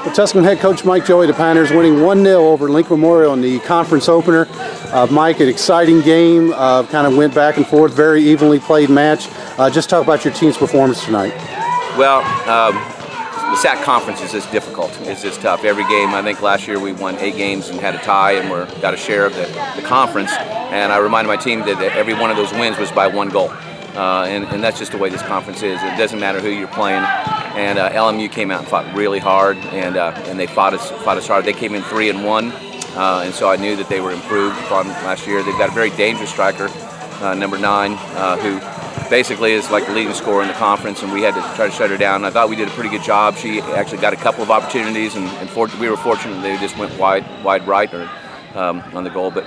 Well, Tusculum head coach Mike Joey, the Pioneers winning 1-0 over Lincoln Memorial in the conference opener. Mike, an exciting game, kind of went back and forth, very evenly played match. Just talk about your team's performance tonight. Well, the SAC conference is just difficult. It's just tough. Every game, I think last year we won 8 games and had a tie and got a share of the conference. And I reminded my team that every one of those wins was by 1 goal. And that's just the way this conference is. It doesn't matter who you're playing. And LMU came out and fought really hard, and they fought us hard. They came in 3-1, and so I knew that they were improved upon last year. They've got a very dangerous striker, number 9, who basically is like the leading scorer in the conference, and we had to try to shut her down. I thought we did a pretty good job. She actually got a couple of opportunities, and we were fortunate they just went wide right or on the goal. But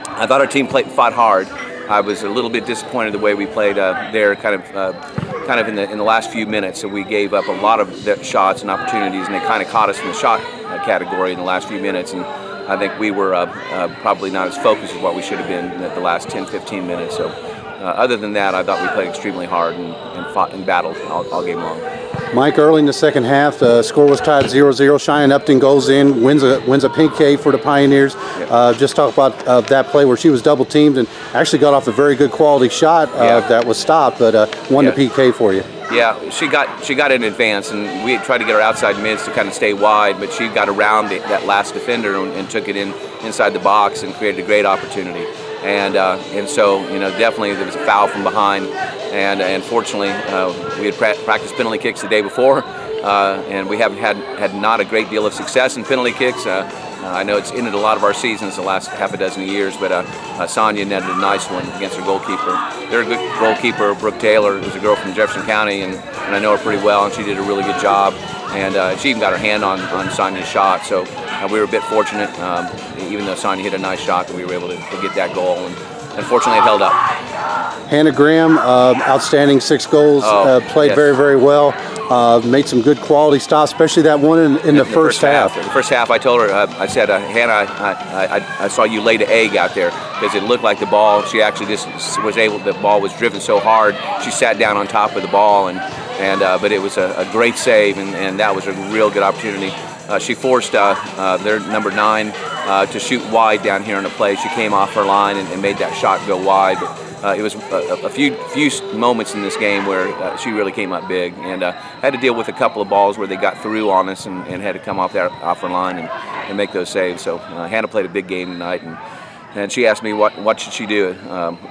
I thought our team fought hard. I was a little bit disappointed the way we played there, kind of in the last few minutes. So we gave up a lot of shots and opportunities, and they kind of caught us in the shot category in the last few minutes. And I think we were probably not as focused as what we should have been in the last 10-15 minutes. So other than that, I thought we played extremely hard and fought and battled all game long. Mike, early in the second half, the score was tied 0-0. Cheyenne Upton goes in, wins a pink K for the Pioneers. Yep. Just talk about that play where she was double teamed and actually got off a very good quality shot that was stopped, but won the PK for you. Yeah, she got in advance, and we had tried to get her outside mids to kind of stay wide, but she got around that last defender and took it inside the box and created a great opportunity. And so, definitely there was a foul from behind, and fortunately we had practiced penalty kicks the day before, and we haven't had not a great deal of success in penalty kicks. I know it's ended a lot of our seasons the last half a dozen years, but Sonia netted a nice one against her goalkeeper. Their good goalkeeper, Brooke Taylor, is a girl from Jefferson County, and I know her pretty well, and she did a really good job. And she even got her hand on Sonia's shot, so we were a bit fortunate, even though Sonia hit a nice shot, that we were able to get that goal, and unfortunately it held up. Hannah Graham, outstanding 6 goals, played very, very well, made some good quality stops, especially that one in the first half. The first half, I told her, I said, Hannah, I saw you laid an egg out there, because it looked like the ball, she actually just was able, the ball was driven so hard, she sat down on top of the ball, but it was a great save, and that was a real good opportunity. She forced their number 9 to shoot wide down here on the play. She came off her line and made that shot go wide. It was a few moments in this game where she really came up big, and had to deal with a couple of balls where they got through on us and had to come off her line and make those saves. So Hannah played a big game tonight, and she asked me what should she do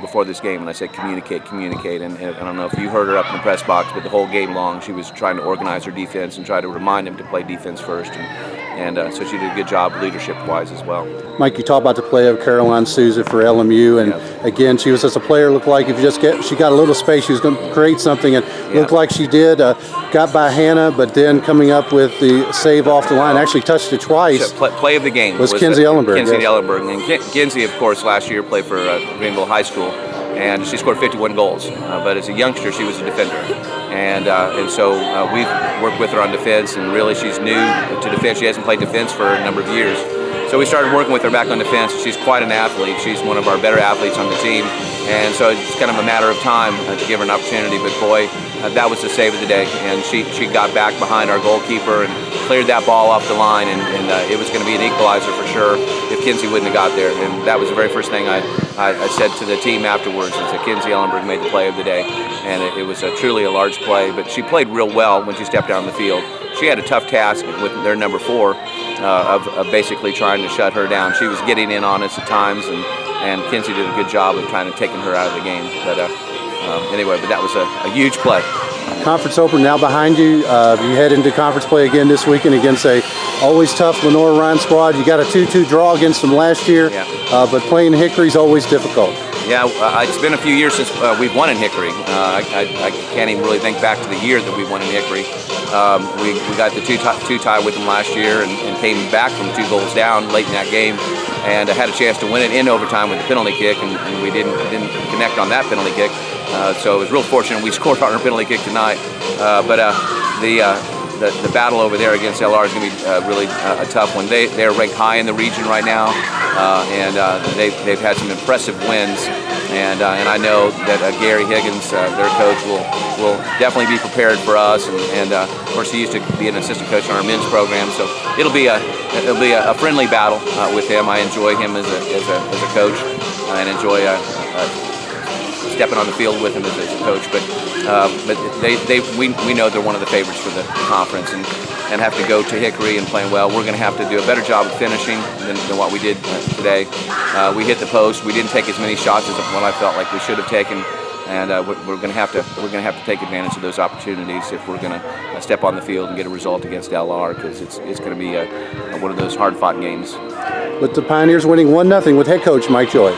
before this game, and I said communicate. And I don't know if you heard her up in the press box, but the whole game long she was trying to organize her defense and try to remind them to play defense first, and so she did a good job leadership-wise as well. Mike, you talk about the play of Caroline Souza for LMU, and again, she was just a player. Looked like if she got a little space, she was going to create something, and looked like she did. Got by Hannah, but then coming up with the save off the line, actually touched it twice. Play of the game was Kinsey Ellenberg. And Kinsey, of course, last year played for Greenville High School, and she scored 51 goals. But as a youngster, she was a defender, and so we've worked with her on defense, and really she's new to defense. She hasn't played defense for a number of years. So we started working with her back on defense. She's quite an athlete. She's one of our better athletes on the team, and so it's kind of a matter of time to give her an opportunity. But boy, that was the save of the day, and she got back behind our goalkeeper and cleared that ball off the line, and it was going to be an equalizer for sure if Kinsey wouldn't have got there. And that was the very first thing I said to the team afterwards, is that Kinsey Ellenberg made the play of the day, and it was truly a large play. But she played real well when she stepped down the field. She had a tough task with their number 4 of basically trying to shut her down. She was getting in on us at times, and Kinsey did a good job of trying to taking her out of the game. But anyway, but that was a huge play. Conference opener now behind you. You head into conference play again this weekend against a always tough Lenore Ryan squad. You got a 2-2 draw against them last year, but playing Hickory is always difficult. Yeah, it's been a few years since we've won in Hickory. I can't even really think back to the year that we won in Hickory. We got the 2 tie with them last year and came back from 2 goals down late in that game, and had a chance to win it in overtime with the penalty kick, and we didn't connect on that penalty kick. So it was real fortunate we scored on our penalty kick tonight. But the battle over there against LR is going to be really a tough one. They're ranked high in the region right now, and they've had some impressive wins. And I know that Gary Higgins, their coach, will definitely be prepared for us. And of course, he used to be an assistant coach on our men's program, so it'll be a friendly battle with him. I enjoy him as a coach, and enjoy stepping on the field with him as a coach. But we know they're one of the favorites for the conference, and have to go to Hickory and playing well. We're going to have to do a better job of finishing than what we did today. We hit the post. We didn't take as many shots as what I felt like we should have taken, and we're going to have to take advantage of those opportunities if we're going to step on the field and get a result against LR, because it's going to be one of those hard-fought games. With the Pioneers winning 1-0 with head coach Mike Joy.